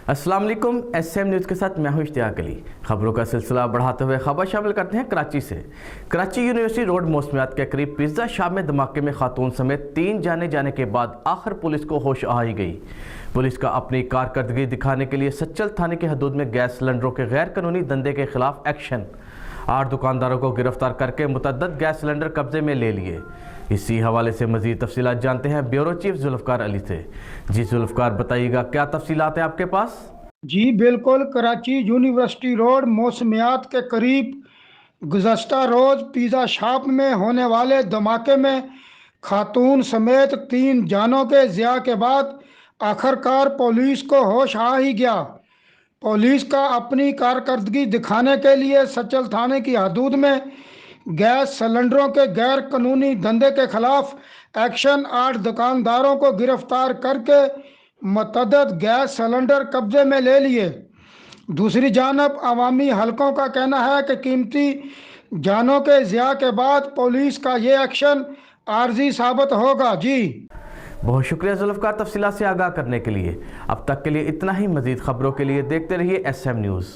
अस्सलाम वालेकुम। SM news के साथ मैं हूं इश्तियाक अली। खबरों का सिलसिला बढ़ाते हुए खबर शामिल करते हैं कराची से। कराची यूनिवर्सिटी रोड मौसमियात के करीब पिज़्ज़ा शॉप में धमाके में खातून समेत 3 जाने के बाद आखिर पुलिस को होश आई गई। पुलिस का अपनी कारकर्दगी दिखाने के लिए सच्चल थाने की हदूद में गैस सिलेंडरों के गैर कानूनी धंधे के खिलाफ एक्शन। 8 दुकानदारों को गिरफ्तार करके मुतअद्दिद गैस सिलेंडर कब्जे में ले लिए। इसी हवाले से मज़ीद तफसीलात जानते हैं ब्यूरो चीफ जुल्फ़कार अली से। जी जुल्फ़कार, बताइएगा क्या तफसीलात हैं आपके पास? जी बिल्कुल, कराची यूनिवर्सिटी रोड मौसमियात के करीब गुज़श्ता रोज़ पिज़्ज़ा शॉप में होने वाले धमाके में खातून समेत 3 जानों के ज़िया के बाद आखिरकार पुलिस को होश आ ही गया। पुलिस का अपनी कारकर्दगी दिखाने के लिए सच्चल थाने की हदूद में गैस सिलेंडरों के गैर कानूनी धंधे के खिलाफ एक्शन। 8 दुकानदारों को गिरफ्तार करके मुतअद्दिद गैस सिलेंडर कब्जे में ले लिए। दूसरी जानब अवामी हलकों का कहना है कि कीमती जानों के ज़िया के बाद पुलिस का ये एक्शन आर्जी साबित होगा। जी बहुत शुक्रिया जुल्फ़कार तफसीलात से आगाह करने के लिए। अब तक के लिए इतना ही। मज़ीद खबरों के लिए देखते रहिए SM न्यूज़।